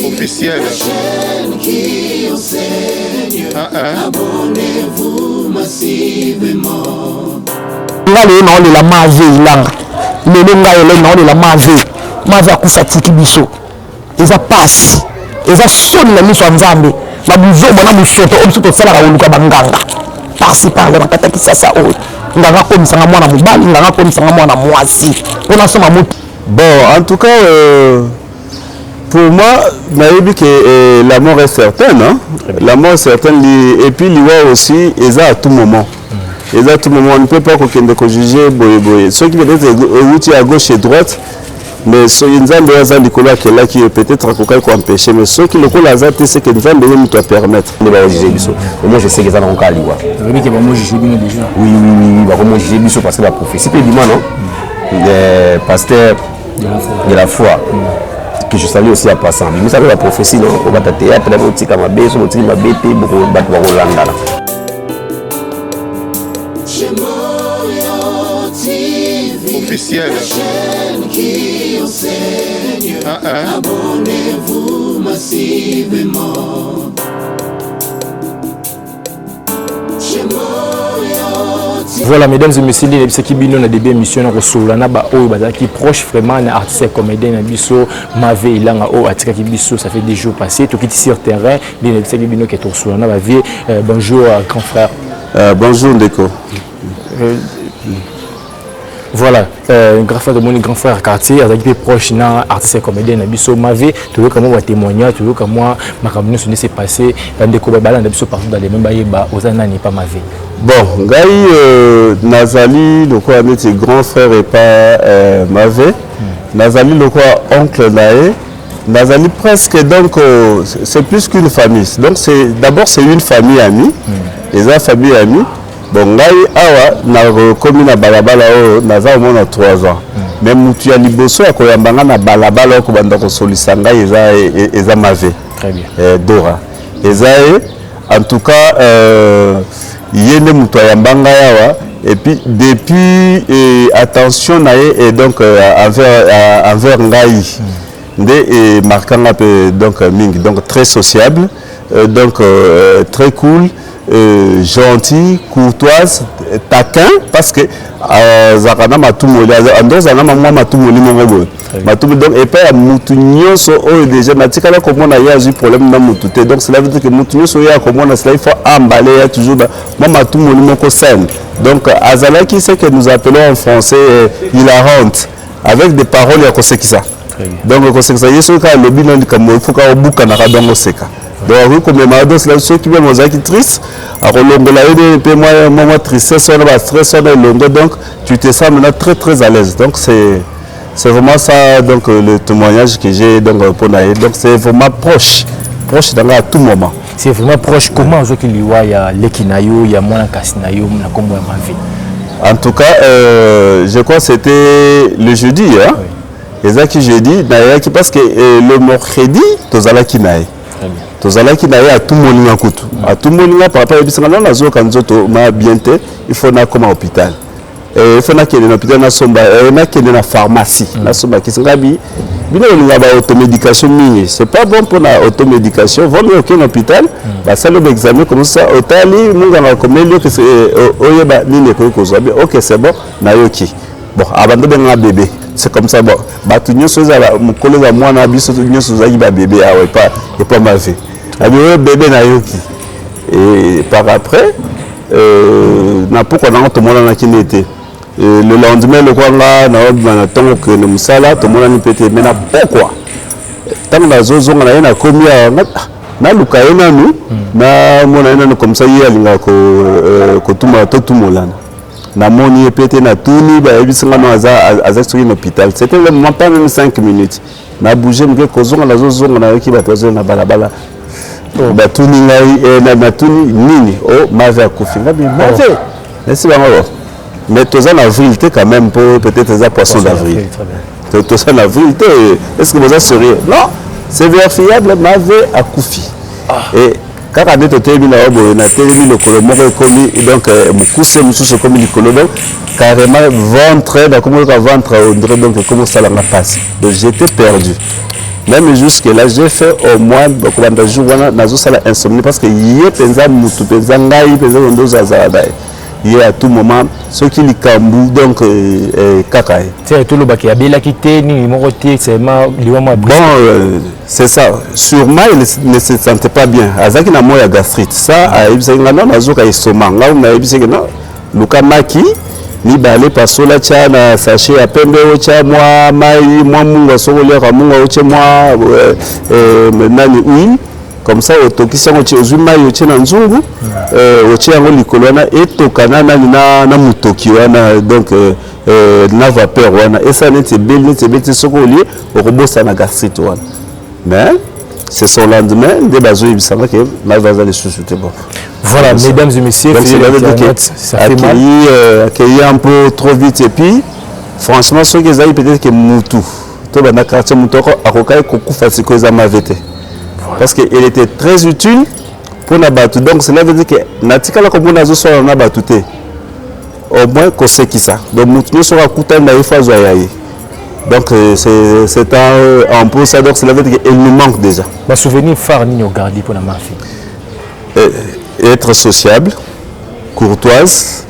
Officiel. Abonnez-vous massivement. Non, la mavé, là. Le la mavé. Mavé a couché tiki biso. Ils a passe. Ils a sonné la mission en Zambie. La bouzo, mon ami, soto, on se fait la roulouka banganga. Par-ci, par-là, on a ça, ça, oh. On a comme ça, moi, on a comme ça, moi, moi, si. On a ça, bon, en tout cas, pour moi, je que la mort est certaine. Hein? La mort est certaine. Et puis, l'IWA aussi, ils ont à tout moment. Ils ont à tout moment. On ne peut pas juger. Ceux qui veulent être à gauche et droite, mais ceux qui ont là qui est peut-être empêché. Mais ceux qui le connaissent, c'est que nous allons nous permettre de juger. Moi, je sais qu'ils ont encore l'IWA. Oui, oui, juger parce que la prophétie, c'est non? Les pasteurs de la foi. Que je salue aussi à passant. Vous savez la prophétie, non? On va théâtre, on va tirer ma baisse, on va tirer ma bête, beaucoup de battre au Rwanda. Officiel. Abonnez-vous massivement. Voilà, mesdames et messieurs, les qui ont des émissions qui proche vraiment des artistes comédiens biso mavé ilanga o atika ki biso ça fait des jours passés tout qui sur terrain les qui qui est sur na vie bonjour grand frère. Bonjour Ndeko. Voilà, grand frère de mon grand frère quartier avec des proches na artistes comédiens na biso mavé tout comme moi témoignage tout comme moi ma cabinet s'est passé Ndeko babala na biso partout dans les mêmes baïba aux anani pas mavé. Bon, Gaï Nazali, le quoi est grand frère et pas mavé. Nazali, le quoi oncle Naé. Nazali presque donc c'est plus qu'une famille. Donc d'abord c'est une famille amie. Les famille amie. Bon, Gaï awa na commune à balabala o naza au moins 3 ans. Mais mutu ya liboso ya koyambanga na balabala ko banda ko solisanga eza mavé. Très bien. Dora. Ezae en tout cas yende mutu yambanga yawa et puis depuis attention nae et donc envers ngai ndé marquant donc ming donc très sociable donc très cool gentil courtoise taquin parce que zakana matumoli andozana mama matumoli mongo matumoli donc et pas mutu nyonso o déjà natikala komona ya eu problème na mutu te donc cela veut dire que mutu nyonso ya komona cela il faut emballer toujours mama matumoli moko scène donc azala qui c'est que nous appelons en français hilarante avec des paroles ya kosekisa donc kosekisa yeso ka lobi non comme il faut ka obuka na kadongo seka. Donc, comme les ceux qui veulent nos actrices, à Rolongola, moi, tristesse, on a stress, on a longue, donc tu te sens maintenant très très à l'aise. Donc, c'est vraiment ça donc, le témoignage que j'ai pour Naïe. Donc, c'est vraiment proche à tout moment. C'est vraiment proche. Comment vous avez il y a l'Ekinayo, il y a Mona Kasinayo, il y a Kombo Mavé. En tout cas, je crois que c'était le jeudi. Hein? Oui. Et ça que j'ai dit, parce que le mercredi, tu as la Kinaï. Tozala qui d'ailleurs à tout le monde à tout le monde par rapport à bisangana na zo kanzoto ma bienté il faut na comme hôpital il faut na kende na hôpital na somba na kende na pharmacie na somba qui singabi bino linga ba automédication mingi c'est pas bon pour la automédication vaut mieux qu'un hôpital ba ça l'examen comme ça otali munga na komelio que c'est oyeba nini ko ko zobe OK c'est bon na yoki bon abando benga bébé c'est comme ça bon batu nyoso za mukolo za mwana biso nyoso za ba bébé ah ouais pas ma vie le bébé na yoki et par après na pourquoi na to mona na kinete le lendemain le quoi na tongo que le musala to mona ni pété mais na pourquoi tant na zozo na komi na lukaena nu na mona na comme ça y alinga ko tuma to tumolana na moni pété na tuni ba ebisinga no aza sur l'hôpital c'était vraiment pas même 5 minutes na bouger mke kozonga na zozo na yoki ba tozo na balabala ba tuni ngai na tuni nini oh mavé akufinga bi mavé merci bango mais toza na vérité quand même pour peut-être ça poisson d'avril toza na vérité est-ce que vous êtes sérieux non c'est vérifiable mavé akufi et kaka nde totelemi na oboye natelemi lokolo moko ekomi donc mokuse mosusu ekomi likolo donc carrément ventre nakomoyoka ventre ondire donc ekomosalanga mpasi donc j'étais perdu même jusque là j'ai fait au moins kobanda jour wana nazosala insomnie parce que ye mpenza mutu mpenza ngai mpenza ondozo azala na ye à tout moment soki likambu donc kaka ye c'est tout le bac abelaki te ni moko te seulement liwama bon c'est ça sûrement il ne se sentait pas bien azaki na moya gastrite ça ayebisaki nga non nazoka esoma nga nayebisaki non luka maki mibale pasola tia na sachet ya pembe otia mwa mai mwa munga soko liaka munga otia mwa nani huile comme ça otokisi yango otie ozwi mai otie na nzungu otie yango likolo wana etokana nani na motoki wana donc na vapeur wana esa neti ebeli te soko olie okobosana gastrite wana mais c'est son lendemain nde bazoyebisanga ke mai vaza lisusu te bon. Voilà, mesdames et messieurs, ça fait mal. Accueilli un peu trop vite et puis, franchement, ceux qui ont peut-être que Moutou, tout dans le quartier Moutou, a recouvert beaucoup facile que ça m'avait été. Parce qu'elle était très utile pour la battre. Donc, cela veut dire que Natika la comme on a sur la battu. Au moins, qu'on sait qui ça. Donc, Moutou sera coûté dans les phases aïe. Donc, c'est un peu ça. Donc, cela veut dire qu'elle nous manque déjà. Ma souvenir phare, nous gardé pour la mafia. Être sociable, courtoise,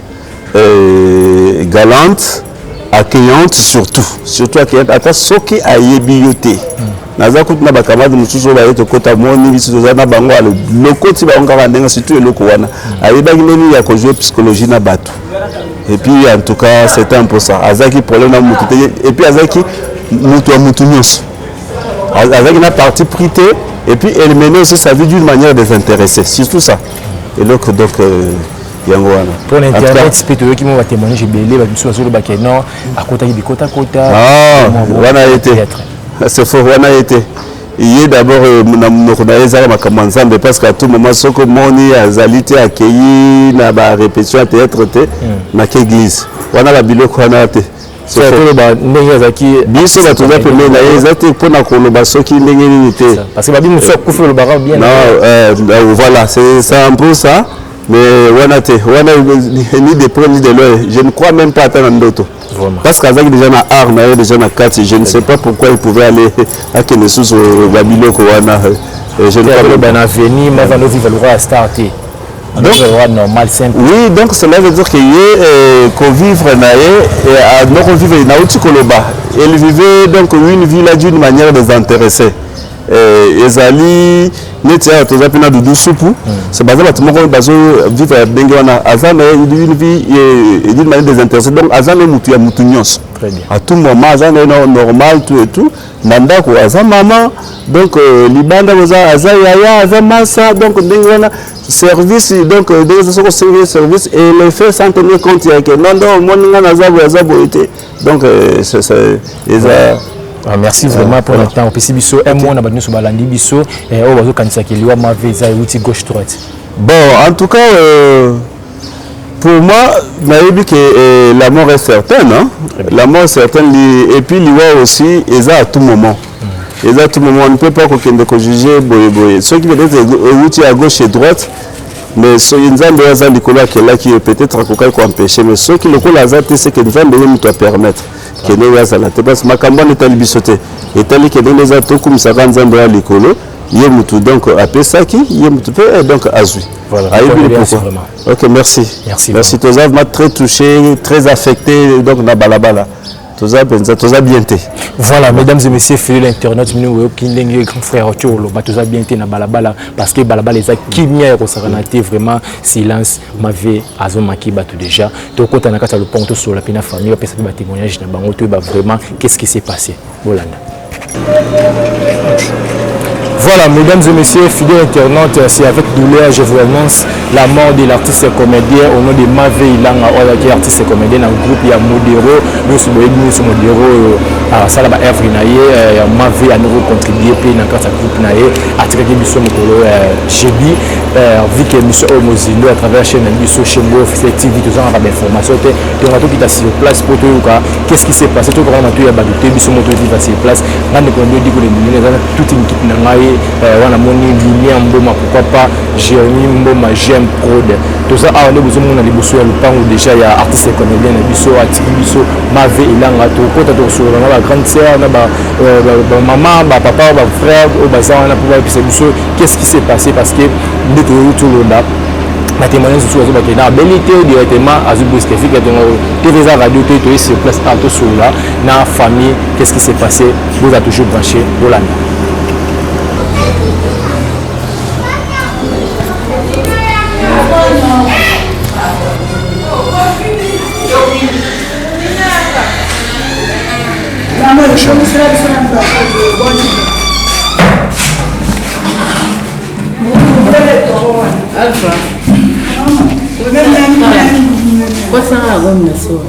galante, accueillante surtout. Surtout accueillante. Attends, ce qui a yébioté. Naza kout na bakamadi mususu ba yeto kota moni biso na bango le koti ba ngaka ndenga surtout eloko wana. Ayeba ngeni ya ko jouer psychologie na bato. Et puis en tout cas, c'était un peu ça. Azaki problème na mutu et puis azaki mutu nyos. Azaki na parti prité et puis elle menait aussi sa vie d'une manière désintéressée, surtout ça. Et donc yangoana pour l'internet spécial qui m'a témoigné j'ai belé ba biso sur le bac non à côté de kota wana été c'est faux wana été il est d'abord na ezala makambo nzambe parce qu'à tout moment soko moni azalité accueilli na ba répétition théâtre te na église wana la biloko wana te c'est tout ba ndenge zaki biso ba toza pembe na ezate pona koloba soki ndenge nini te parce que ba biso kufa le bara bien non voilà c'est un peu ça mais wana ni de près ni de loin je ne crois même pas attendre ndoto parce qu'azaki déjà na art na déjà na carte je ne sais pas pourquoi il pouvait aller à Kenesus au Babiloko wana je ne crois pas na venir mais va nous vivre le roi starter donc normal simple oui donc cela veut dire que qu'on vivre et à non vivre na outi koloba elle vivait donc une vie là d'une manière désintéressée ezali neti ya toza pena dudu supu c'est basé bato moko bazo vivre ya ndenge wana aza na une vie d'une manière désintéressée donc aza na mutu ya mutu nyonso à tout moment aza na normal tout et tout na ndako aza mama donc libanda aza yaya aza masa donc ndenge wana service donc ndenge soko service et le fait sans tenir compte ya que non moninga naza boya boyete donc c'est eza. Ah, merci vraiment pour le temps. Puis biso un mois na ba nyuso balandi biso o bazo kanisa ke liwa maveza outi gauche droite. Bon, en tout cas pour moi, nayebi que la mort est certaine hein. La mort est certaine et puis liwa aussi eza à tout moment. Eza à tout moment on ne peut pas kokende ko juger boye. Ceux qui veulent outi à gauche et droite mais ceux qui nzambe aza likolo akela qui peut-être akokai ko empêcher mais ceux qui le ko lazate c'est que nzambe ne doit permettre que nous azala te parce que makambo netali bisote etali que nous les atokumisaka nzambe ya likolo ye mutu donc apesaki ye mutu pe donc azui voilà ok merci tous avez très touché très affecté donc na balabala tous bien été voilà mesdames et messieurs fidèles internautes nous kindenge grand frère Cholo tous bien été na balabala parce que balabala les kimia ya kosakanate vraiment silence m'avait azomaki batu déjà to kota na kata le pont to sur la pina famille ba pesa ba témoignage na bango to ba vraiment qu'est-ce qui s'est passé voilà. Voilà, mesdames et messieurs, fidèles internautes, c'est avec douleur, je vous annonce la mort de l'artiste comédien au nom de Mavé Ilanga, qui est artiste comédien dans le groupe, il y a Modero, nous sommes Modero, à Salaba Evry Naye, Mavé a nouveau contribué, puis dans le groupe Naye, à tirer des missions Modero, Jebi, vu que nous sommes Mozino à travers la chaîne Bisso, chez moi, officiel TV, tout ça, on a des informations, et on a tout qui est sur place pour tout, qu'est-ce qui s'est passé, tout le monde a tout, il y a Badoté, Bisso Moto qui est sur place, là, nous avons dit que tout une équipe wana moni Lilian Mboma, pourquoi pas Jérémy Mboma, GM Prod. Tout ça, on a besoin de liboso ya lupango déjà ya artiste comédien na biso atiki biso Mavé Ilanga to kota to sur na ba grande sœur na ba maman ba papa ba frère au bazar na pouvoir biso qu'est-ce qui s'est passé parce que de tout le monde la témoignage sur la abilité directement à Zubouske Fika TV radio tu sur place alto sur là na famille qu'est-ce qui s'est passé vous a toujours branché Bolanda. Alpha. What's that? I'm not sure.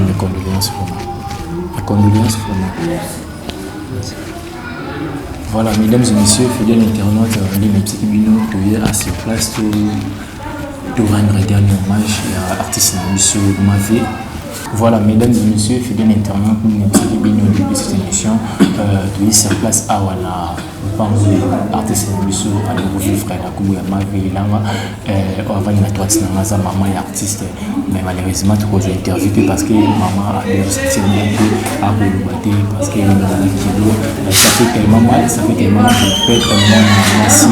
Les condoléances vraiment. Voilà, mesdames et messieurs, fidèles internautes, les petits bino, tu es à cette place de rendre un dernier hommage à l'artiste monsieur Mavé. Voilà, mesdames et messieurs, fidèles internautes, les petits bino de cette émission, tu es sur place à Wana, l'artiste monsieur à l'origine frère la Koubou Mavé Ilanga, avant il y a trois maman et artiste, mais malheureusement tu peux interviewer parce que maman a déjà sorti un peu à Bouloubaté parce que ça fait tellement mal, ça fait tellement mal, je peux être merci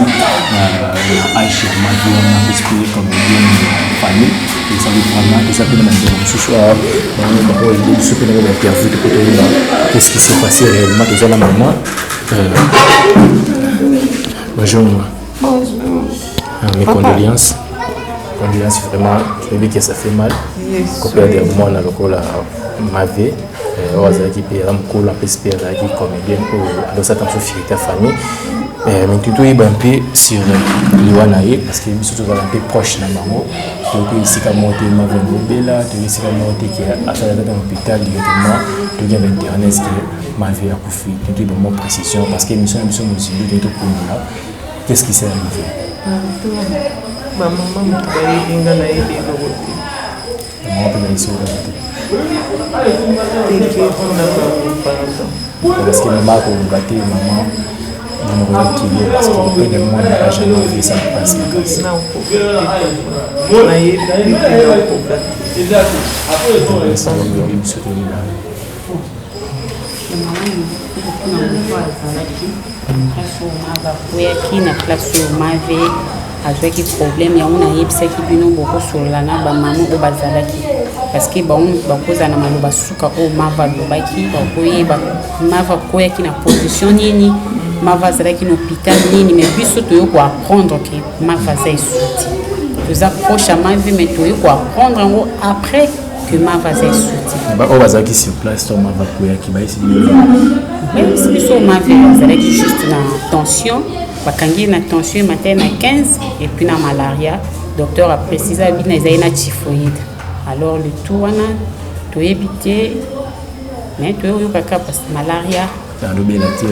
Aïcha Mavé, on a respecté comme bien famille, et ça veut prendre tout ça peut nous ce soir, qu'est-ce qui s'est passé réellement, tout ça la maman. Bonjour. Mes condoléances. Condoléances vraiment, je veux dire que ça fait mal. Comparé à moi, on a le col à Mavé. On a qui paye un col à PSP qui comédien pour ça tant sur ta famille. Mais tout est un peu sur l'Iwanaï parce que surtout un peu proche de maman. Donc ici quand monter Mavé Mbela, donc ici quand monter qui a fait dans l'hôpital directement, donc il y a l'internet qui Mavé a couffé. Tout est vraiment précision parce que nous sommes aussi deux pour nous là. Qu'est-ce qui s'est arrivé? Ma maman m'a dit que parce que maman a gâté maman parce que peu de monde n'a jamais vu ça passer. na place Mavé avec problème ya on a yebisaki bino boko solola na ba maman o bazalaki parce que ba on ba koza na maloba suka o mava lobaki ba koyeba mava koyaki na position nini mava zalaki na hôpital nini mais biso to yoko apprendre que mava za isuti nous approche à Mavé mais to yoko apprendre après que mava za isuti ba o bazalaki sur place to mava koyaki ba ici même si biso Mavé zalaki juste na tension bakangi na tension matin à 15 et puis na malaria docteur a précisé bina ezali typhoïde alors le tout wana to éviter mais to yo kaka parce que malaria dans le belati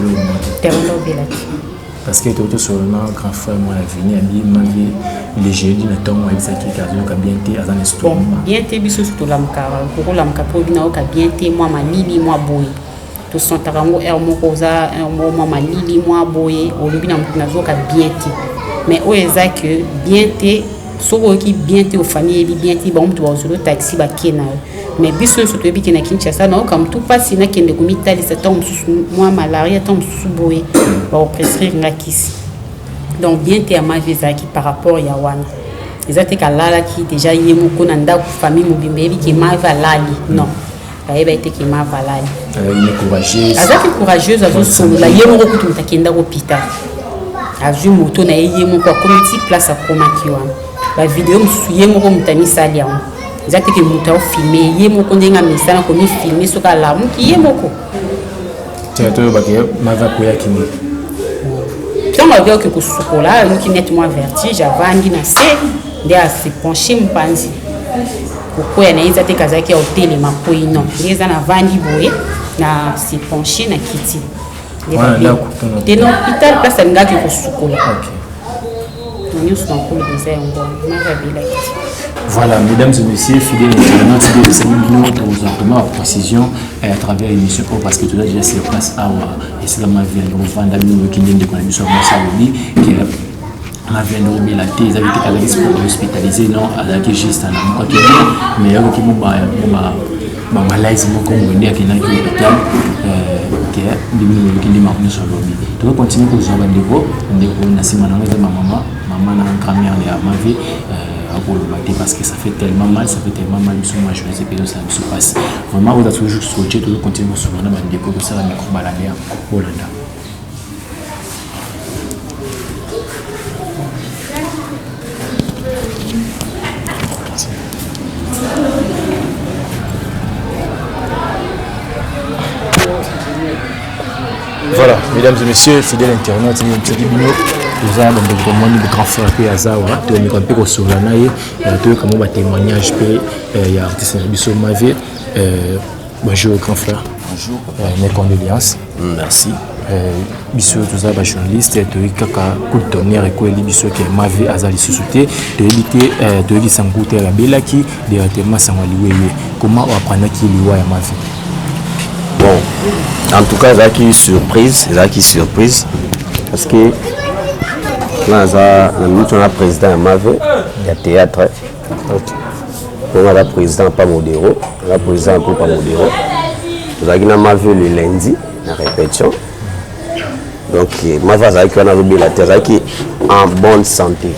parce que tout sur le grand frère moi venu abi Mavé les jeudi na temps moi ça qui kazo ka bien té azan histoire bien té biso to la mkara ko la mkapo bina ka bien té moi malili moi boy to sontarango er moko za mo malili moi boy o lobi na mutuna zoka bien té mais o eza que bien té soko ki bien té au famille bien té ba mtu ba zolo taxi ba kena mais biso surtout bi kena Kinshasa na comme tout passe na kende ko mitali sa tombe moi malaria tombe sous boy ba prescrire ngakisi donc bien té à Mavé zaki par rapport ya wana ezate kalala ki déjà yemo ko na ndako famille mobimbe bi ki Mavé lali non elle a été qui m'a valé. Elle est courageuse. Elle est courageuse. Elle a solo. La yemo ko tu takenda ko pita. A vu moto na yemo ko comité place à Komakiwa. La vidéo musu yemo ko mutami sali yango. Ezate ke muta filmer yemo ko ndenga misana ko mi filmer soka la mu ki yemo ko. Tu as tout baké Mavé koya kimi. Quand on voit que ko sokola, nous qui nettement vertige, avandi na se, de a se pencher mpanzi. kokoya na eza te kazaki ya hôtel makoi non eza na vandi boye na se pencher na kiti te non hôpital place alingaki kosukola nyonso na nkolo eza yango makabela kiti. Voilà, mesdames et messieurs, fidèles internautes de Sabino, nous avons en précision à travers l'émission parce que tout déjà sur place à et c'est ma vie à Rwanda, nous qui nous déconnons sur mon salon qui ma vie à Rwanda, la thèse avec les cas hospitalisés non à la juste à la moi qui mais il y a qui ma malaise mon comme on est qui n'a que l'hôpital qui est nous qui nous marquons sur le lobby. Tout continuer pour jouer niveau on a si maman na grand-mère à ma vie parce que ça fait tellement mal, moi je les ai payés, ça se passe. Vraiment, on a toujours sauté, toujours continuer sur le déco, tout ça, la micro-baladère, Hollanda. Voilà, mesdames et messieurs, fidèles internautes, nous avons des grands frères qui sont là, nous avons un peu sur la naïe, nous avons un témoignage, il y a artiste qui ma vie. Bonjour grand frère. Bonjour. Mes condoléances. Merci. Biso tous les journalistes de kaka coup de tonnerre et quoi biso qui ma vie azali société de éviter de qui s'engouter la bella qui directement sans lié. Comment on apprend qui lié à ma vie? Bon, en tout cas, c'est surprise, parce que là, nous avons président à Mave, il y a théâtre. On a le président pas Modéro, le président pas Modéro. Nous avons Mave le lundi, la répétition. Donc, Mave en bonne santé.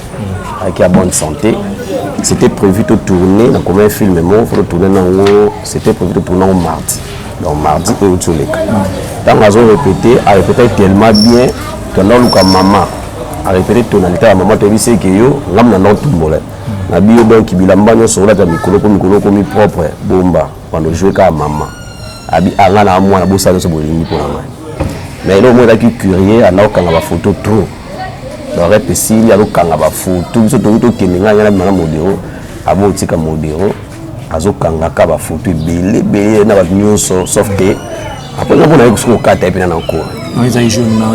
Avec en bonne santé. C'était prévu de tourner, dans combien de films, c'était prévu de tourner au mardi. Donc mardi et au les cas. Donc on a répété tellement bien que nous maman a répété tonalité à maman tu sais que yo ngam na tout le monde. Na bio donc bilamba nyo sur la mikolo comme propre bomba pendant jouer ka maman. Abi anga na moi na bossa so bolingi pour la main. Mais là moi qui curieux ana okanga ba photo trop. Donc répéter il y a okanga ba photo so to keninga yana na modéro abo tika modéro. Azokanga ka ba photo belé na ba nyonso sauf que après on a eu ce qu'on carte et puis encore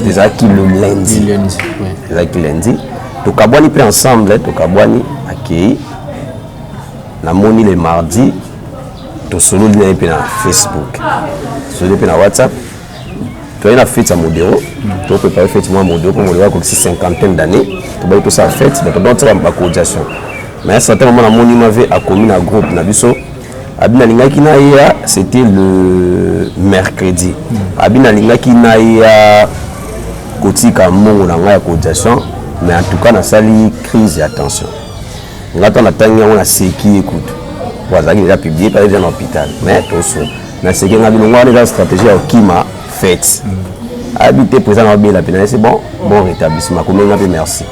des acquis le lundi des acquis lundi donc aboni puis ensemble donc aboni accueilli na moni le mardi to solo lien puis na Facebook solo puis na WhatsApp to ina fête à modéro to préparer fête moi modéro pour modéro comme si 50 d'années to ba tout ça fête donc ça va cotisation. Mais à un certain moment, on avait commis un groupe. C'était le mercredi. Mais en tout cas, on a sali crise et attention. On a ce qui écoute. On a déjà publié par exemple l'hôpital. Mais on a une stratégie qui m'a faite. Habiter présent dans la c'est bon rétablissement. Merci.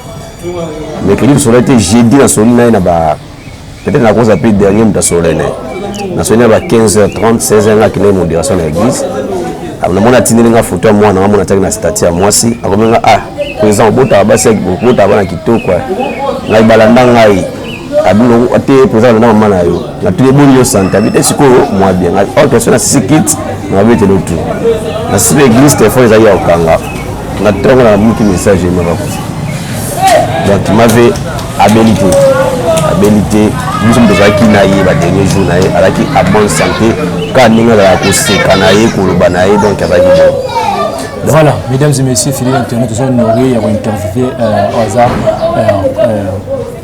Mais que le soleil était jeudi dans soleil peut-être la cause appelée dernier dans soleil dans soleil à 15h30 16h là qui est modération à l'église on a tiré une photo moi on a tiré une statue à moi si présent bota basi bota bana kitoko ngai balanda ngai abino ate présent na mama na yo na tous les bons yo santé habiter siko moi bien oh personne a six kits na bete le tout na si l'église téléphone za ya okanga na tonga na muki message me va donc tu m'avais habilité nous sommes déjà qui naïe la dernier jour naïe avec à bonne santé quand nous la cause canaille kolobanaï donc avec voilà mesdames et messieurs fidèles internautes nous avons honoré à interviewer hasard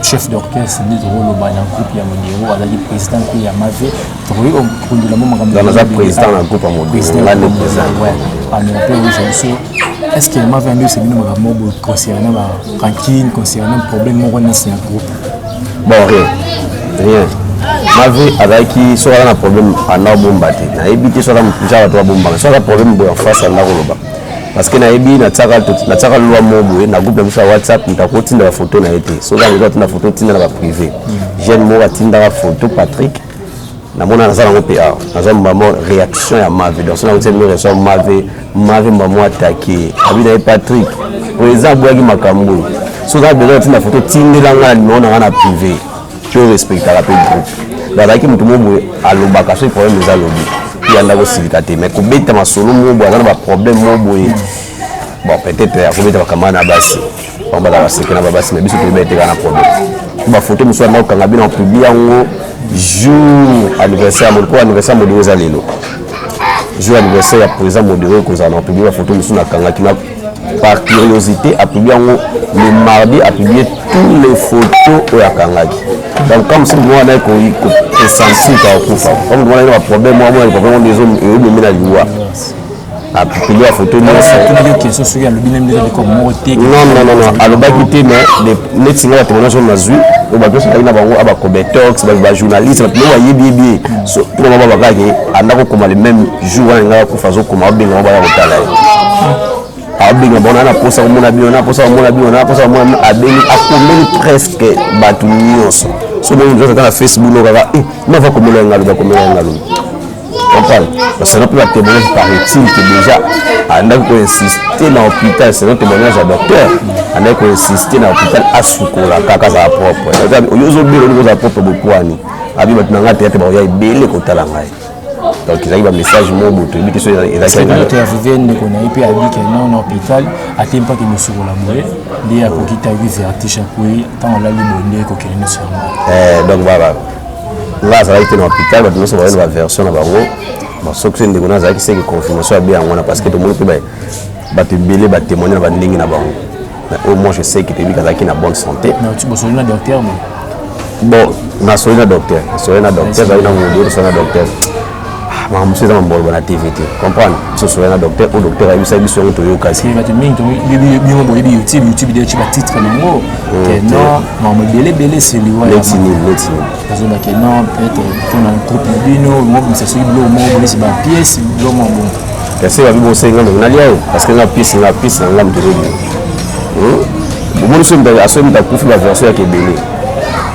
chef d'orchestre ni rôle au bana groupe ya modéro à la président qui ya mavé trouvé au de la moment dans la président la groupe à modéro là le président ouais à notre est-ce que mavé mieux c'est nous vraiment concernant la rancune concernant problème mon dans ce groupe bon rien mavé avec qui soit un problème à na bombaté na éviter soit un genre bomba soit un problème en face à la roloba parce que na ebi na tsaka lwa mobo na groupe ya WhatsApp nitakotinda la photo na été so là les na photo tinda na privé jeune mo atinda la photo Patrick na mona nazala ngo PA nazala maman réaction ya mavé donc ça na otine réaction mavé maman attaqué abi na Patrick président boyaki makambo so là besoin tinda photo tinda nga na na privé tu respectes la paix groupe. Dans qui mutumo alobaka so problème les alobi. Il y a ndako silikate mais ko beta masolo mo bo na ba problème mo boye. Bon peut-être ya ko beta bakamana basi. On va la séquence na basi mais biso to beta kana problème. Ba photo muso na kanga bina publier yango jour anniversaire mon pour anniversaire modéré za lelo. Jour anniversaire ya président modéré ko za na publier la photo muso na kanga kina par curiosité a publié le mardi a publié toutes les photos au Yakangaki. Donc comme si moi on a sensible à Kufa, comme moi on a un problème, moi on a problème des hommes et eux me mettent à l'IWA. A publié la photo non. Alors bah quitter mais les signes de témoignage on a vu, on va juste aller dans un cobertox, un journaliste, on va y bien. So tout le monde va regarder, on a comme les mêmes jours on a Kufa zo comme on bien on va y aller. Abinga bona na posa mona bio na posa mona bio na posa mona abeli akomeli presque batu nyonso so mo nzo na Facebook no kaka na va komela ngalo ba komela ngalo comprendre parce que la témoignage paraît-il que déjà on a insister dans l'hôpital c'est un témoignage à docteur on a insister dans l'hôpital à sukola kaka za propre oyozo biro ni za propre bokwani abi batuna ngate yate ba ya belé ko talanga. Donc il y a un message mon bout lui qui sont et puis à l'hôpital à temps pas que nous sur la boue il y a qui t'a vu vertige oui tant on l'a lu bonné ko qui nous sur donc voilà là ça a été dans l'hôpital mais nous avons la version là bango bon ce que c'est de gona ça qui c'est que confirmation bien on a parce que tout le monde peut ba te belé ba témoigner ba ndingi na bango mais au moins je sais que tu es qui na bonne santé mais tu besoin d'un docteur bon na soina docteur ça na docteur ma monsieur dans mon bonne activité comprendre ce soit un docteur ou docteur a eu ça sur auto occasion va te ming YouTube de tu vas titre non non belé c'est lui let's parce que non peut-être qu'on a un groupe bino moi c'est celui bleu moi c'est ba pièce bleu mon bon c'est va bien c'est ngam na liao parce que la pièce ngam de bon nous sommes dans la somme de couper la version qui est belé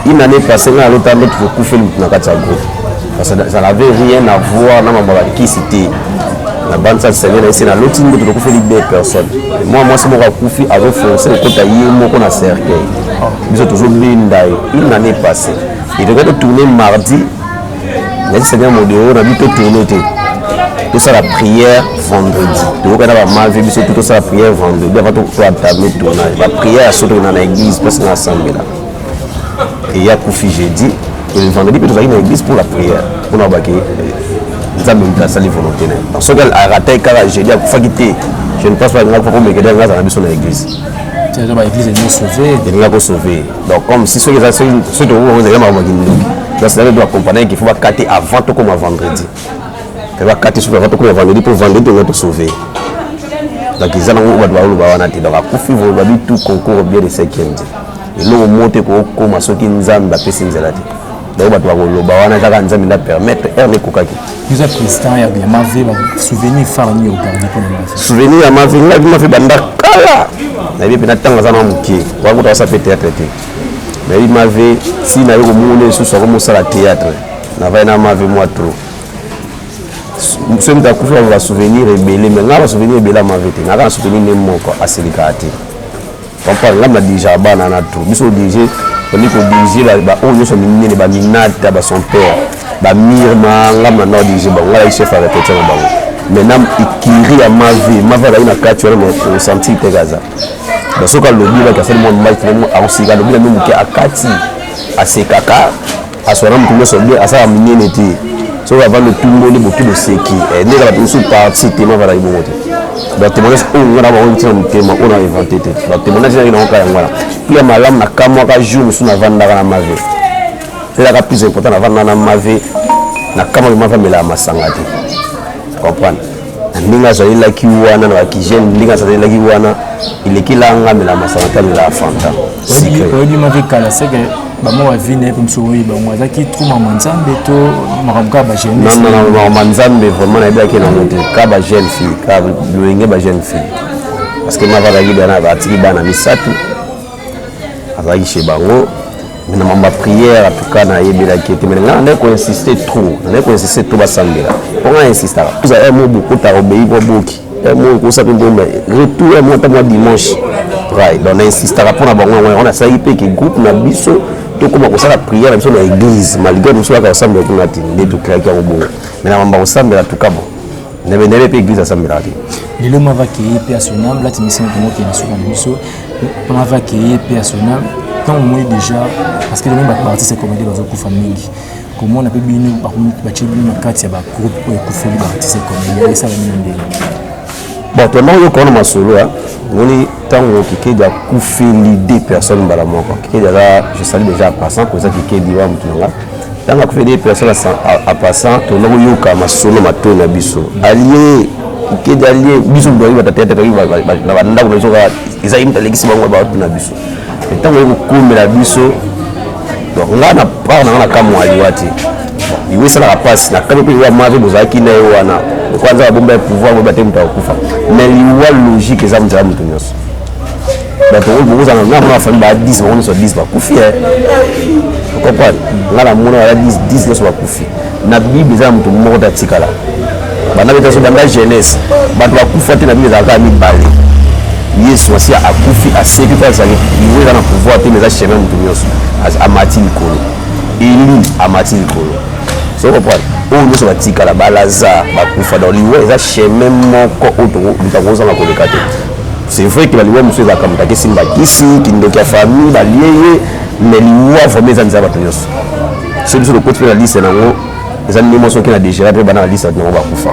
une année passée là l'autre année tu couper na kata groupe. Ça n'avait rien à voir avec qui c'était. La bande ça c'est ici dans l'autre niveau de faire des personnes. Moi c'est mon coufi avec foncé le côté yémo qu'on a cercueil. Ils ont toujours blindé une année passée. Il devait tourner mardi. Les seigneurs modérés on a vu tourner tout ça la prière vendredi. Donc on a mal vu tout ça la prière vendredi avant tout entamer tournage. La prière à sauter dans l'église parce qu'on a assemblé là. Et il y a coufi jeudi. Le vendredi, nous allons à l'église pour la prière. Pour nous abaquer, nous avons une place à volonté. Dans ce cas, à rater, car j'ai dit à Fagité, je ne pense pas que nous avons me garder dans l'église. C'est l'église est bien sauvée. Il est bien sauvé. Donc, comme si ceux qui ont ceux de vous, vous avez ma donc, doit comprendre qu'il faut pas capter avant tout comme vendredi. Il faut capter sur avant tout comme vendredi pour vendredi, on être sauvé. Donc, ils ont un donc, à Koufi, vous avez tout concours bien de ce qui est dit. Et là, on monte comme ceux qui nous ont fait ces zélati. Donc, on va nous permettre de kokaki. Vous êtes président, il y a ma vie, souvenir farni au garde pour nous. Souvenir à ma vie, là, ma vie banda kala. Na vie peut-être dans un moutier. On va ça peut-être traiter. Mais il m'a vu si na yo moulé sur ça comme ça la théâtre. Na va na ma vie moi trop. Nous mta kufa va souvenir rebelle mais na va souvenir rebelle ma vie. Na va souvenir même moko asilikati. Papa là m'a déjà bana na trop. Biso DJ on dit qu'on dit là ba on sont minés ba minata ba son père ba mirma ngam na DJ ba ngala chef à répéter na bango maintenant ikiri à ma vie là ina kati on senti tegaza ba soka lobi ba kasel mo mai temo a osika lobi même ki akati asekaka asora mtume sobi asa minene ti so va le tout le monde beaucoup de seki et ne la tout parti temo va ibo moto donc témoignage on a inventé donc témoignage il a voilà puis malam na kamwa ka jour nous na vanda na ma vie c'est la plus important na vanda na ma vie na kamwa ma famille la masangati comprendre ndinga zo ila kiwana na kijeni ndinga zo ila kiwana ile kilanga mela masangati la fanta c'est que ma vie kala c'est que bamo wa vine pour msoi ba mwaza ki truma manzambe to makamka ba jeune non manzambe vraiment na bien que na monte ka ba jeune fille ka luenge ba jeune fille parce que ma va la libérer ba tiki bana misatu azaki chez bango na mamba prière en tout cas na yebela ki te mais on a insister trop ba sambela on a insister vous avez mo beaucoup ta obéi ko boki mo ko sa pembo retour mo ta mo dimanche right donc on insistera pour na bango on a ça IP qui groupe na biso tout comme on la prière même sur l'église malgré nous soit ensemble avec nous attendre tout clair au bon mais on va ensemble là tout cas bon n'avait pas église ensemble là les lois va qui est personnel là tu me sens comment qui est sur le miso on va qui est personnel quand on est déjà parce que les mêmes artistes comédie dans une famille comment on a pu bien bâtir une carte ba groupe pour écouter les artistes comédie ça va nous bon toi non yo kono masolo hein on est tant qui a coupé l'idée personne bala moko qui déjà je salue déjà en passant pour ça qui dit wa mutunga tant a coupé des personnes à passant to no yo ka masolo mato na biso allié qui est allié biso do ba tete ba ba nda ko zo ka isa imta legisi bango ba na biso tant ko kumela biso donc là na pas na kama aliwati iwe sala la passe na kama pe wa mazo bozaki na wana kwanza bomba pouvoir bomba te mutakufa mais liwa logique za mtala mtu nyos bato ko za na famille ba 10 on so 10 ba kufi comprendre ngala mona wala 10 no so ba kufi na bible za mtu moko datikala bana beta so banda jeunesse bato ba kufa te na bible za ka mi bale Yesu wasi akufi asepi kwa zali iwe za na pouvoir te mais za chemin mtu nyos amati likolo eli amati likolo so comprendre on nous va tika la balaza bakufa dans liwe za chemin moko auto bitakoza na kolekate c'est vrai que la liwe monsieur za kamutake simba kisi kindoki ya famille ba liye mais liwe vraiment za nzaba tonyoso c'est sur le côté de la liste nango za ni moso ki na déjà pe bana la liste na bakufa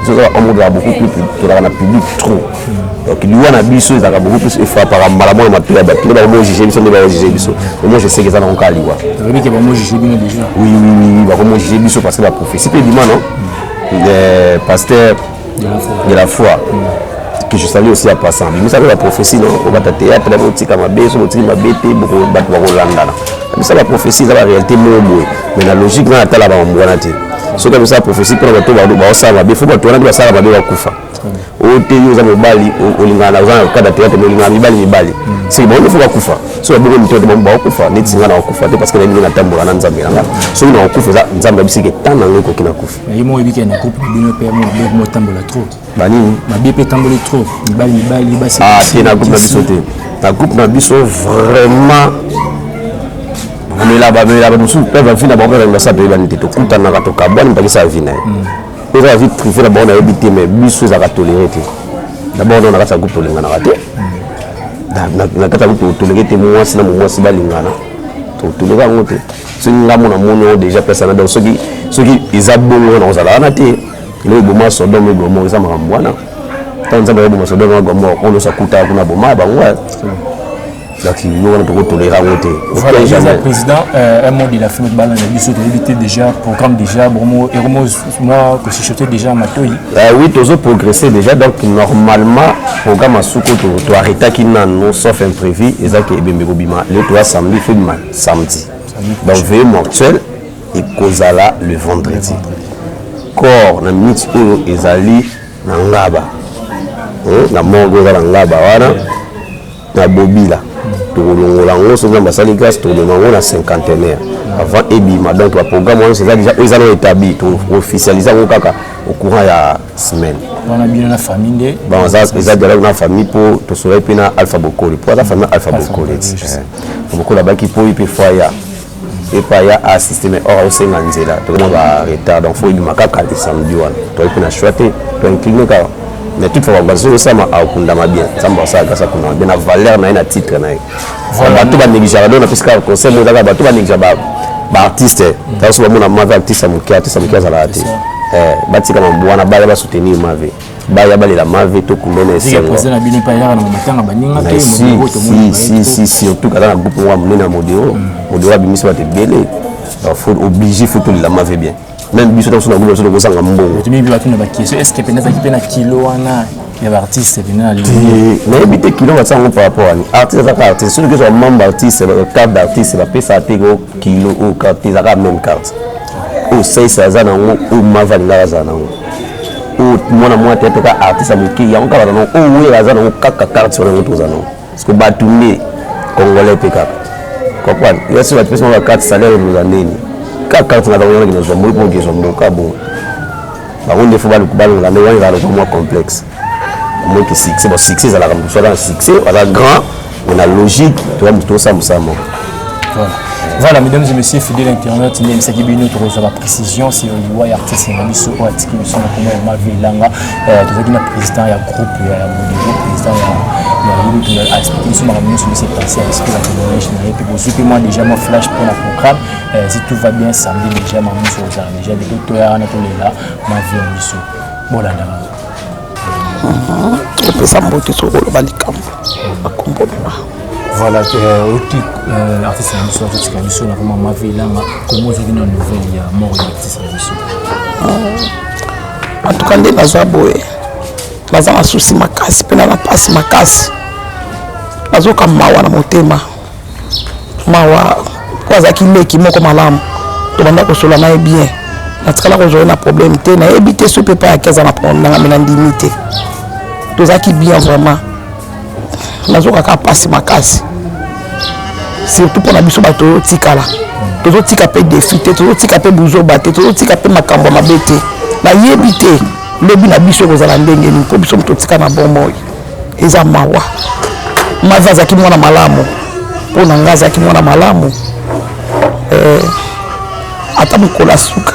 so ça on va beaucoup plus to la public trop donc liwe na biso za beaucoup plus effort par malamo ma tout ba kile ba mo juger biso ne ba juger biso moi je sais que ça na nka liwa oui que ba mo juger bien déjà oui ba mo juger biso parce que la prophétie peut dire non le pasteur de la foi que je salue aussi à passant mais ça la prophétie non on va théâtre la botika mabe so botika mabete beaucoup ba landana mais ça la prophétie ça la réalité mais la logique na tala ba mbwana te so comme ça prophétie pour bato ba ça mabe faut bato na ça mabe ba kufa o te yo za mobali o lingana za kada théâtre no lingana mibali c'est bon il faut ba kufa so ba bongo mtoto ba kufa ni tsinga na kufa te parce que ni na tambola na nzambe nga so na kufa za nzambe bisike tana ngoko kina kufa et moi ebike na couple bino pe mo tambola trop bani ma BP tambola trop mibali basi ah c'est na groupe na biso te na groupe na biso vraiment mais là-bas nous sommes pas venus d'abord vers l'ambassade de l'humanité tout le temps na to kabani mpaki sa vie na et la vie privée d'abord na habité mais biso za tolérer d'abord on a sa groupe tolingana raté na kata groupe tolérer te moi sina moi si balingana to tolérer ngote singa mona mono déjà personne dans ceux qui ils abonno na ozala na te le boma Sodome et Gomorrhe ça mwana tant ça boma Sodome et Gomorrhe on sa kuta kuna boma ba ngwa donc il y a un tolérer ngote voilà le président un mot de la fin de balle na biso éviter déjà programme déjà bon et moi que si j'étais déjà matoi oui toujours progresser déjà donc normalement programme asuko to arrêter qui non sauf imprévu et ça que bembe bima le 3 samedi samedi donc veille mortuelle et kozala le vendredi corps na minute oyo ezali na ngaba na mongo za ngaba wana na bobila tolongola ngo so namba sali grâce tolongola na cinquantenaire avant ebima donc le programme c'est déjà ils ont établi to officialiser ngo kaka au courant ya semaine on a bien la famille bon ça ils ont la famille pour to soleil pina alpha bokoli pour la famille alpha bokoli bokoli ba ki po ipe foya et pas ya assister mais or aussi nganzela to mo ba retard donc faut ibima kaka le samedi wana to ipina choiter to incliner ka mais toutefois bazo ça ma akundama bien samba ça grâce à kuna bien la valeur na ina titre na voilà tout ba négliger donc parce que conseil mo daga ba tout ba négliger ba artiste ça so ba mona ma artiste amukia za la ati batika mabwana baya ba soutenir ma vie baya bali la ma vie to kumbene c'est le président bini pa ya na matanga baninga te si surtout quand na groupe wa munena modéo bimisi ba te belé il faut obliger faut tout la ma vie bien même biso dans son groupe so kozanga mbongo tu mibi batuna ba question est-ce que penza ki pena kilo wana ya artiste bina lui mais habiter kilo va sango par rapport à artiste ça artiste celui que soit membre artiste le carte d'artiste va pesa te kilo ou carte ça même carte ou c'est ça za nango ou mavalinga za nango ou mona moi tete ka artiste amuki ya onka bana ou we za nango kaka carte sur nango toza nango parce que batumé congolais peka comprendre il y a sur la personne la carte salaire nous en nini carte na dans qui nous ont beaucoup qui sont donc bon par contre il faut pas la meilleure va le moins complexe moi qui succès bon succès ça la soit dans succès voilà grand mais la logique tu vois tout ça voilà Voilà, mesdames et messieurs, fidèles internautes, il y a une précision sur le artiste Nabiso ou artiste Nabiso comme Mavé Ilanga, tout ça qui est président du groupe, président de la explication sur ce qui s'est passé à l'esprit de la technologie. Et puis, vous moi déjà mon flash pour le programme. Si tout va bien, samedi déjà, ma mise aux armes. Déjà, des docteurs à là, Mavé Nabiso. Voilà, je peux s'embêter sur le balicam. Voilà, l'artiste Nabiso, l'artiste Nabiso, comment Mavé Ilanga, comment vous avez une nouvelle, il y a mort de l'artiste Nabiso. En tout cas, les Nazaboé, baza masusi makasi, pena na pasi makasi. Bazoka mawa na motema. Mawa, kwa zaki leki moko malamu. To banda ko sola na bien. Na tikala ko joina problème te na ebité ce peut pas kaza na prendre na limité. To zaki bien vraiment. Bazoka ka pasi makasi. Surtout pour na biso bato tikala. Tozo tika pe défi te, tozo tika pe buzo baté, tozo tika pe makambo mabete. Na yebité lobi na biso kozala ndenge ni po biso mtotika na bomoi eza mawa maza ki mwana malamu po na ngaza ki mwana malamu ata mukola suka.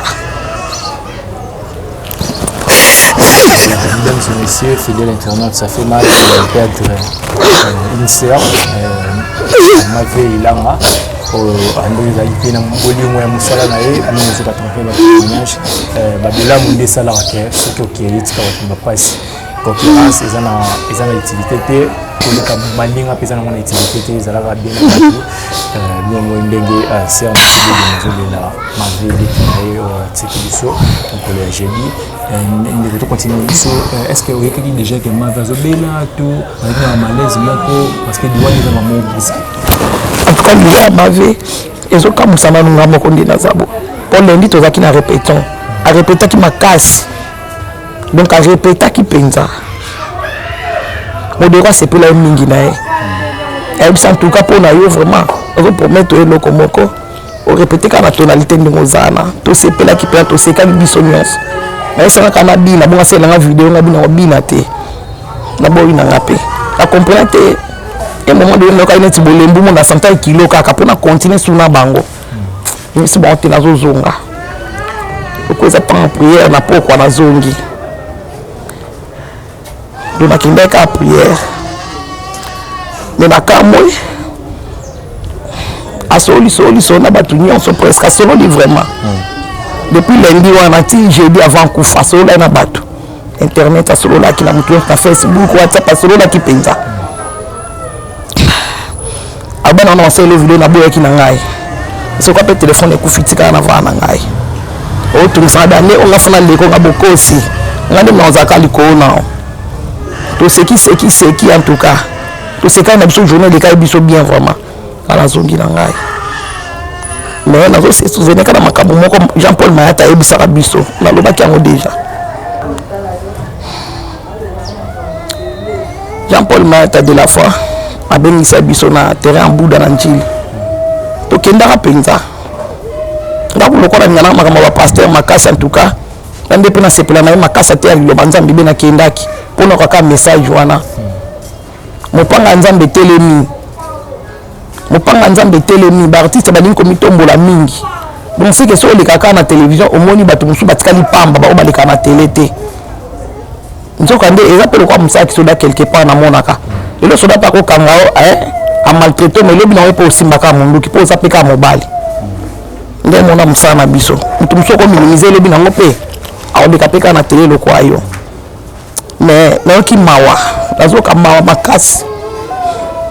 Mesdames et messieurs, fidèles internautes, ça fait mal de perdre une sœur, Mavé Ilanga. André Zalipé na bolimo ya musala na ye nous ne pas tromper le témoignage babela munde sala ke ce que okérite ka watumba passe concurrence ezana utilité te pour le kabalinga pesa na mona utilité te ezala ka bien na nous ndenge ser na sibi de la Mavé Ilanga tsekibiso donc le jeudi on continue biso est-ce que vous avez déjà que Mavé Zobela tout avec un malaise moko parce que doit les avoir risque. En tout cas, il y a Mavé, et ce comme ça, nous avons conduit dans Zabo. Pour lundi, tout ça qui n'a répété, à répéter qui m'a cassé. Donc, à répéter qui pensa. Mon droit, c'est pour la mingina. Et en tout cas, pour nous, vraiment, on va promettre le locomoko, on répéter la tonalité de Mozana, tout ce là qui peut être aussi quand il dissonance. Mais c'est un canabine, la bonne c'est la vidéo, la bonne binate, la bonne inapé. La comprendre. Et moment donné quand il est bolembu mon 100 kilo kaka pour na continuer sur na bango mais c'est bon tu na zozonga ko za prendre prière na poko na zongi donc akinde ka prière mais na kamoi a soli na batunion so presque solo vraiment depuis lundi wana ti jeudi avant kufa solo na batu internet a solo la ki na mutu na Facebook WhatsApp solo la ki penza. Abana na wasele video na boya ki na ngai. C'est quoi pe téléphone ekufitika na vana ngai. O tu nsada ne on afana leko ngabokosi. Ngande na ozaka likona. To ce qui en tout cas. To ce quand na biso journée de kai biso bien vraiment. Ala zongi na ngai. Mais na zo se souvenir kana makambo moko Jean-Paul Mayata ebisa biso. Na loba ki yango déjà. Jean-Paul Mayata de la foi abengisa biso na terrain en Bouddha na Njili to kenda penza ngaku lokola nyana makama ba pasteur makasa en tout cas ndé pena sepela na makasa te ali lobanza mbibe na kendaki pona kwa message wana mopanga nzambe telemi ba artiste ba linko mitombola mingi donc c'est que so le kaka na télévision omoni batu musu batikali pamba ba obaleka na télé te nzoka ndé ezapelo kwa musaki soda quelque part na monaka. Et le soldat pas kokanga a maltraité mais le bina po simbaka mundu ki po zapeka mobali ndé mona musana biso mutumso ko minimiser le bina ngope a obeka peka na télé le kwa yo mais na ki mawa nazoka mawa makasi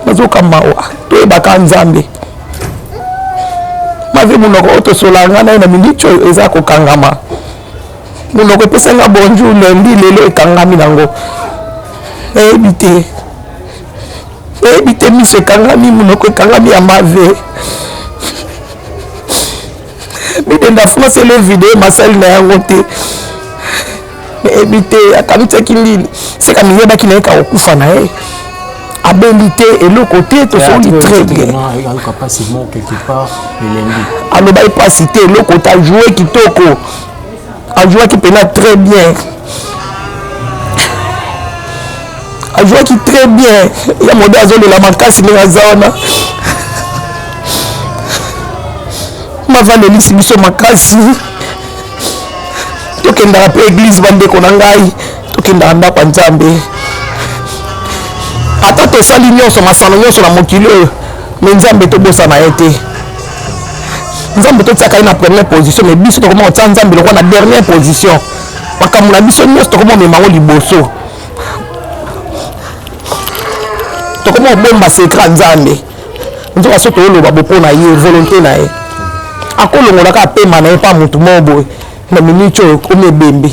nazoka mawa to ebaka nzambe Mavé munoko oto solanga na mindicho eza ko kangama munoko pesa nga bonjour lundi lelo ekangami nango ebité ebité mise kangami munoko kangami ya Mavé midenda France le vidéo masali na yango te ebité akamisa kindini c'est comme il y a qui n'est qu'à okufa na e abilité et le côté to soli très bien capacité quelque part le lundi alors ba pas citer le côté a joué kitoko a joué qui pénètre très bien a joué qui très bien il y a modèle de la makasi ni azona mavandelisi biso makasi tokendaka mpe église bandeko na ngai tokendaka ndako ya nzambe ata tosali nyonso masano nyonso na mokili oyo me nzambe tobosana ye te nzambe totiaka ye na première position mais biso tokoma kotia nzambe lokwa na dernière position makambo na biso nyonso tokoma omema ngo liboso tokoma obomba sekre ya nzambe nzoka so tooloba bopo na ye volonté na ye akolongolaka apema na ye mpa motu moko boye na minute oyo okomi ebembe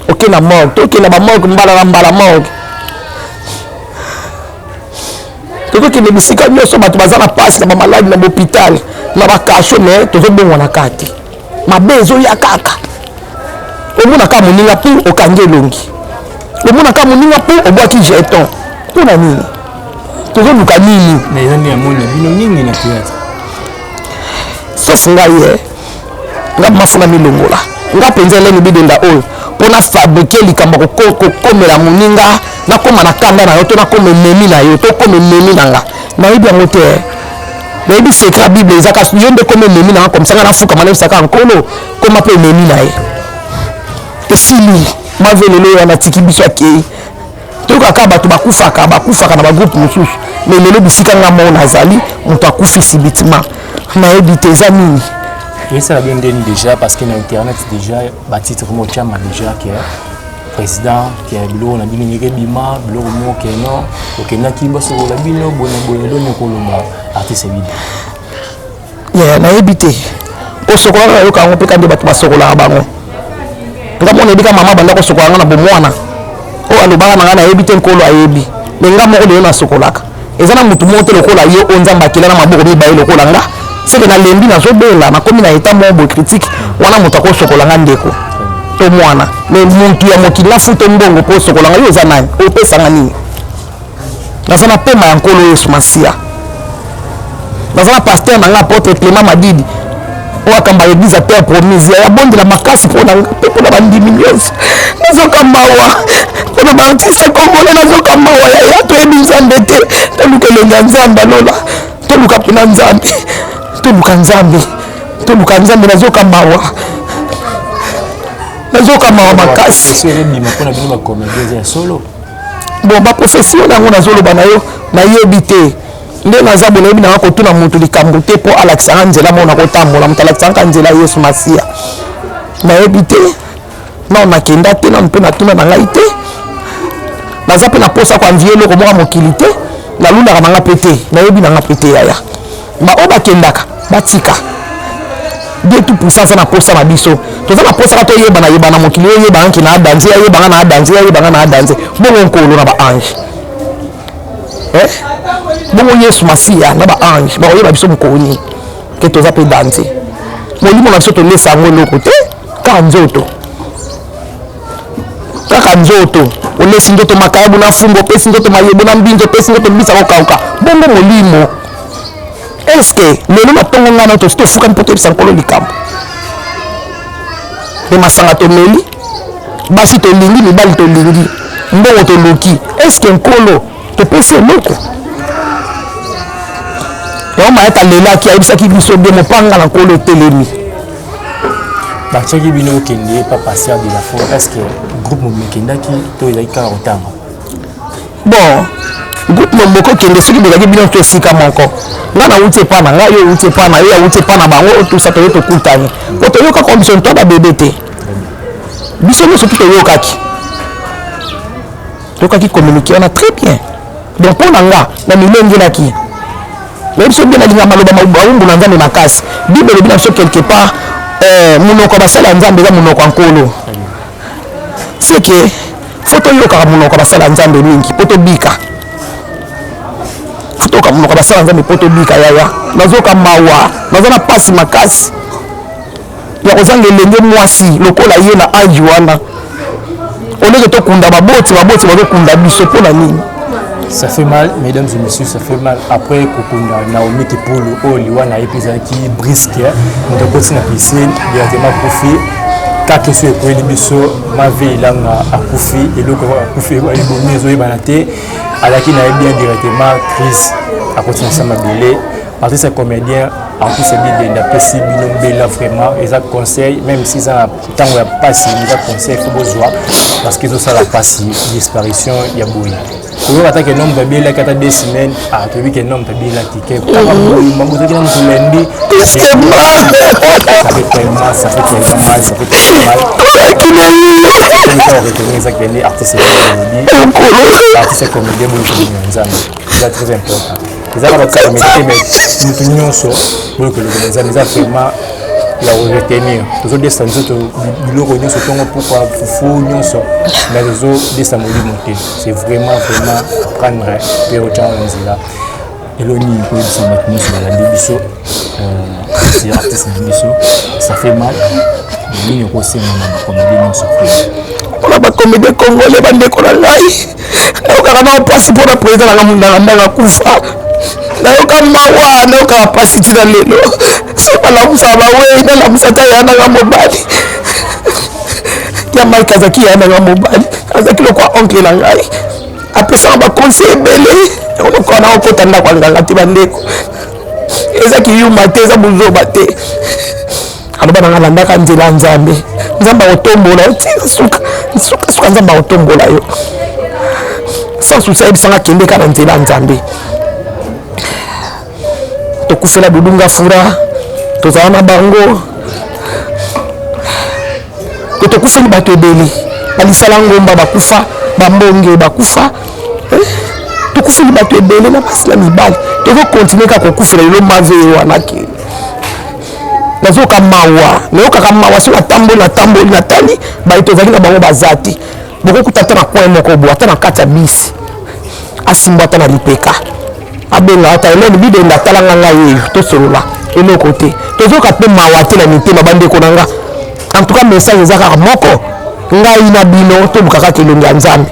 okenda morgue tokenda bamorgue mbala na mbala morgue tokokende bisika nyonso bato baza na pasi na bamaladi na bahôpital na bakasho me tozobongwanaka te mabe ezoya kaka omonaka moninga mpo okangi elongi omonaka moninga mpo obwaki jeton mpona nini tozoluka nini sauf ngai ye nga mafuna milongola nga mpenza eleni bidenda oyo mpona fabrike likambo kokomela moninga nakoma na kanda na yo to nakoma ememi na yo to koma ememi na nga nayebi yango te nayebi sekre ya bible ezaka yo nde koma ememi na nga komisa nga nafukama nayebisaka nkolo koma mpe ememi na ye esili mave lelo oyo anatiki biso akei tokaka bato bakufaka na bagroupe mosusu me lelo bisika nga moko nazali moto akufi subitement nayebi te eza nini ça bien déjà parce que na internet déjà batitre mo chama déjà que président qui a bilo na bino ngeke bima bilo mo que non okena ki baso la bino bono do nkolomba artiste vide ya nayebi te osokola na yo kango pe kande bato basokola bango nga mona ebika mama banda kosokola nga na bomwana o alobaka na nga nayebi te nkolo ayebi me nga moko leyo nasokolaka eza na mutu moko te lokola ye o nzambe akela na maboko mibaye lokola nga seke nalembi nazobela nakomi na eta moko boye critique wana moto akosokola nga ndeko to mwana me muntu ya mokili nafuta mbongo mpo osokola nga yo eza nani opesanga nini naza na pema ya nkolo yesu masiya naza na paster na nga apotre Clément Madidi oyo akamba église terre promise yabondela makasi mpona nga mpe mpona bandimi nyonso nazoka mawa mpona baartiste congolais nazoka mawa yaya toyebi nzambe te toluka elongi ya nzambe alola toluka mpena nzambe toluka nzambe nazoka mawa makasi bon baprofesio nango nazoloba na yo nayebi te nde naza bo nayebi nanga kotuna motu likambo te mpo alakisanga nzela moko nakotambola moto alakisanga nzela yesu masiya nayebi te nao nakenda te nano mpe natuna na ngai te naza mpe na posa koanvie eloko moko mokili te nalulaka nanga mpe te nayebi nanga mpe te yaya baoyo bakendaka batika de tout puissance na posa na biso toza na posa ka toyebana mokili oyo yebanga nki na adanze yebanga na adanze bongo nkolo na baange bongo yesu masiya na baange bakoyeba biso mokoni ke toza mpe danse molimo na biso tolesa yango eloko te kaka nzoto olesi nzoto makayabu na fumbo opesi nzoto mayebo na mbinzo opesi nzoto mbisa kokauka bongo molimo eske lelo matongo nga na tosi tofukami mpo toyebisa nkolo likambo mpe masanga tomeli basi tolingi mibali tolingi mbongo toluki eske nkolo topesi eloko yango mayaka alelaki ayebisaki biso de mopanga na nkolo etelemi batiaki bino okende pa passer de la foi parce que groupe momekendaki to ezalaki kaka kotanga bon groupe moko okende soki bozalaki bino to esika moko nga nauti epa na ngai yo outi epa na yo auti epa na bango otusa toyo tokutani po toyokaka biso to babebe te biso nyonso tu toyokaki communiquer wana très bien donc mpo na nga na milengelaki me biso bie nalinga maloba mawumbu na nzambe makasi bible elobi na biso quelque part monoko ya basala ya nzambe eza monoko ya nkolo seke fo toyokaka monoko ya basala ya nzambe mingi mpo tobika fotoyoka monoko ya basala ya nzambe mpo tobika yaya nazoka mawa naza na pasi makasi ya kozanga elenge mwasi lokola ye na age wana oleke tokunda baboti bazokunda biso mpo na nini. Ça fait mal, mesdames et messieurs, ça fait mal. Après, Kokunda, Naomi Kepolo, Oliwa, Naepisa qui brisque, on a continué à pisser, directement à Koufi. Quand question est pour l'émission, ma vie là à Koufi, et le Koufi, il est bon, il est banaté, à la qui n'a bien directement crise, à continuer à s'amabiller. Artiste comédien, artiste bidenda pesi bino mbela vraiment eza conseil même si ça tango ya pasi eza conseil faut besoin parce qu'ils ont ça la passe disparition ya boye oyo ata que nombre babela kata 2 semaines tu vu que nombre babela ticket kama boye mambo tena mtu lundi ça fait tellement mal ça fait tellement mal artiste comédien c'est très important. Les gens qui ont été mais nous sommes vraiment la retenir. Tous les gens qui ont été pourquoi fou mais les autres des monter. C'est vraiment prendre et au temps là. Et l'on y peut se mettre sur la débisso. C'est artiste débisso. Ça fait mal. Mais nous aussi on a comédie non souffrir. On a pas comédie congolais bande kolai. On a pas pour la président la kufa. Nayoka mawa nayoka pasi tina lelo sopa la musaba we na la musata yana ga mobali ya Mike Kazaki yana ga mobali Kazaki lo kwa oncle na ngai apesa ba conseil belé on ko na okota nda kwa nganga ti bandeko ezaki yuma te za buzo bate aloba na ngalanda ka nzela nzambe nzamba otombola suka nzamba otombola yo sans souci bisanga kende ka nzela nzambe tokufela dudunga fura tozala na bango tokufeli bato ebele balisala ngomba bakufa bambonge bakufa tokufeli bato ebele na basi na mibali tozokontinue kaka kokufela lelo mave wana ke nazoka mawa nayokaka mawa so natamboli natali bayi tozali na bango baza te bokokuta ata na coin moko bo ata na kati ya bisi asimbo ata na lipeka abenga ata eleni bidenda talanga ngai tosolola eloko te tozoka mpe mawa te na mitema bandeko na nga en tout cas message eza kaka moko ngai na bino tolukaka kelongi ya nzambe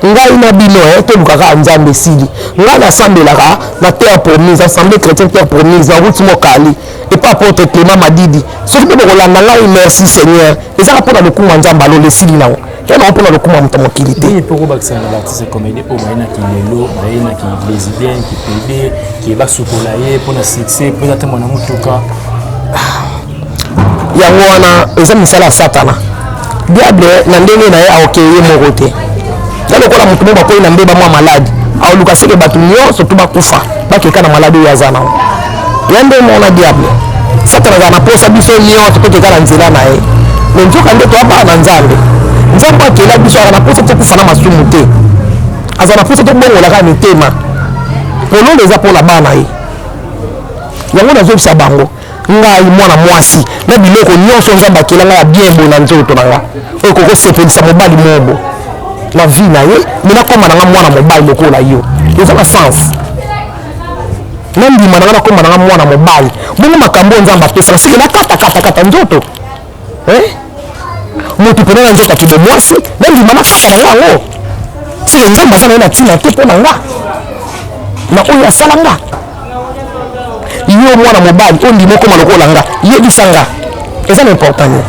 ngai na bino tolukaka ya nzambe esili ngai nasambelaka na terre promise assemblée chrétienne terre promise na route mokali et pas apôtre Clément Madidi soki mpe bokolanda ngai merci Seigneur ezaka mpona lokumu ya nzambe alola esili nango kena mpona lokumu ya moto mokili te poko bakisana na artiste comédie oyo bayinaki lelo bayinaki lesbienne kipede kebasukola ye mpona succès mpo eza te mwana motuka yango wana eza misala ya satana diable na ndenge na ye aokeye ye moko te ya lokola moto mo bakoyi na mbeba mwa maladi aoluka seke bato nyonso to bakufa bakeka na maladi oyo aza nango ya nde mona diable satana aza na posa biso nyonso tokeka na nzela na ye me nzoka nde toabaa na nzambe nzambe akela biso aza na posa tokufa na masumu te aza na posa tobongolaka mitema pololo eza mpona bana ye yango nazobisa bango ngai mwana mwasi na biloko nyonso nzambe akela ngai ya bien boye na nzoto na nga oyo kokosepelisa mobali mobo na vie na ye me nakoma na nga mwana mobali lokola yo eza na sens nandima na nga nakoma na nga mwana mobali bongo makambo oyo nzambe apesaka seke nakatakatakata nzoto moto mpena na nzoto akende mwasi nandima nakata na nga yango seke nzambe aza na ye na ntina te mpo na nga na oyo asala nga yo mwana mobali oyo ndima okoma lokola nga yebisa nga eza na important ye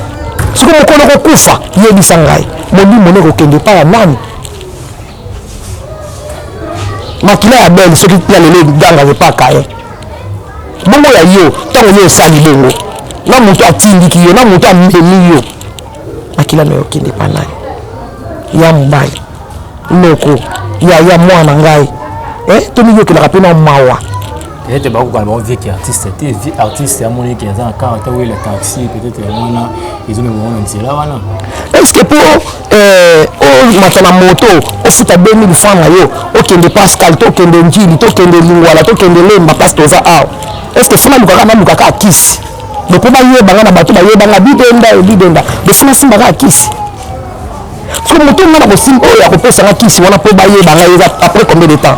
soki mokolo kokufa yebisa ngai molimo ne kokende epai ya nani makila ya bele soki tina lelo eganga epaka ye bongo ya yo ntango yo osali bongo na moto atindiki yo na moto amemi yo makila na yo okende epai nani ya mobali loko ya mwana ngai tomiyokelaka mpe na mawa peut-être bakokana bango vie ki artiste te vie artiste amoniki aza na kaka ata wele taxi peut-être wana ezomema bango na nzela wana est-ce que mpo omata na moto ofuta 2000 francs na yo okende Pascal tokende njili tokende lingwala tokende lemba mpasi toza awa est-ce que sima lukaka nalukaka akisi mpo bayebanga na bato bayebanga bidenda besima simbaka akisi soki moto nga na kosimba oyo akopesanga kisi wana mpo bayebanga eza après combien de temps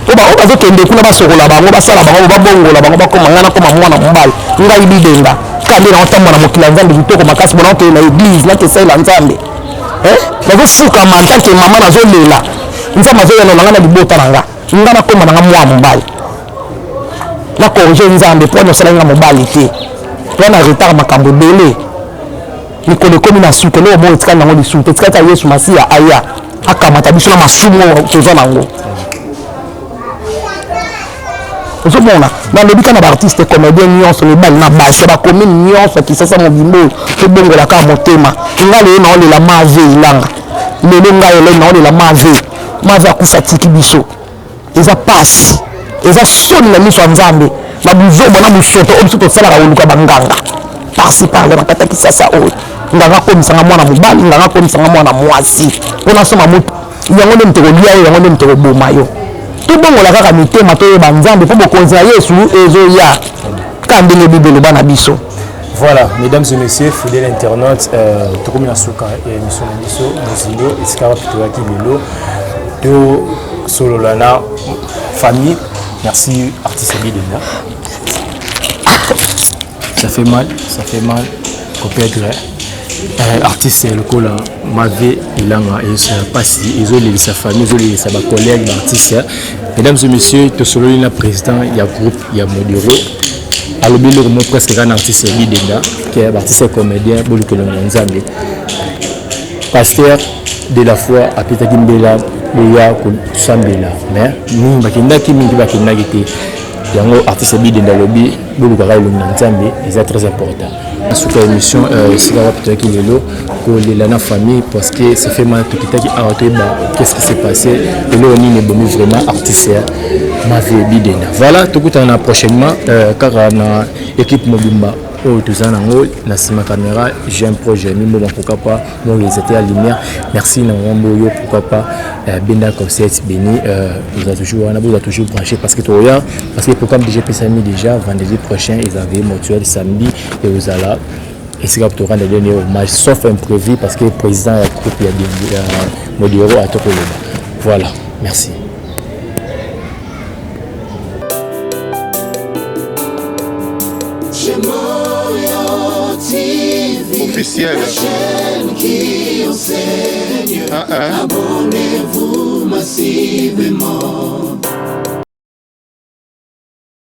oyo bazokende kuna basokola bango basala bango babongola bango bakoma nga nakoma mwana mobali ngai bidenda kande na otambola mokili ya nzambe kitoko makasi bona okende na église nakesalela nzambe nazofukama ntanke mama nazolela nzambe azoyana na nga na libota na nga nga nakoma na nga mwana mobali nakorge nzambe mpo nyosala nga mobali te wana retard makambo ebele mikolo ekomi na suka lelo mo etikali nango lisusu te etikali ta yesu masiya aya akamata biso na masumu toza nango ozomona nalobika na baartiste comédien nyonso mibali na basi ya bacommune nyonso kisasa mobimbo tobongolaka motema nga lelo naolela mave ilanga lelo ngai ele naolela mave akufa tiki biso eza pasi eza soni na miso ya nzambe na buzobo na busoto oyo biso tosalaka koluka banganga parci parle nakata kisasa oyo nganga komisanga mwana mobali nganga komisanga mwana mwasi mpona soma moto yango nde mute kolia yo yango nde mute koboma yo tobongola kaka mitema toyeba nzambe mpo bokonzi ya yesu ezoya ka ndenge bible eloba na biso. Voilà, mesdames et messieurs, fidèles internautes, tout comme la souka et émission de biso, Mozilo, Escara Pitoaki Lelo, de Sololana, famille, merci artiste Bidena. Ça fait mal, peut-être. Artiste lokola Mavé Ilanga et ça passe ils ont les sa famille ils ont les sa collègues artistes. Mesdames et messieurs, tout solo le président il y a groupe il y a modéré alobi le mot presque un artiste Bidena qui est artiste comédien boluke le nzambe pasteur de la foi à Peter Kimbela boya ko sambela mais nous bakindaki mingi bakindaki te yango artiste Bidena lobi boluka le nzambe c'est très important. Sur la émission, c'est la qui est là pour la famille parce que ça fait mal tout qui a qu'est-ce qui s'est passé et là on est vraiment artiste ma vie Bidena. Voilà tout le temps prochainement car on a équipe Mobimba au tout ça na ma caméra j'ai un projet mimo pourquoi pas moi ils étaient à lumière merci na Ramboyo pourquoi pas Benda Concert Béni vous a toujours branché parce que pourquoi DGP Sami déjà vendredi prochain ils avaient mortuaire samedi et vous allez et c'est pour rendre le dernier hommage sauf imprévu parce que le président a coupé Modéro à Tokoloba. Voilà, merci. Officiel. La chaîne qui enseigne. Abonnez-vous massivement.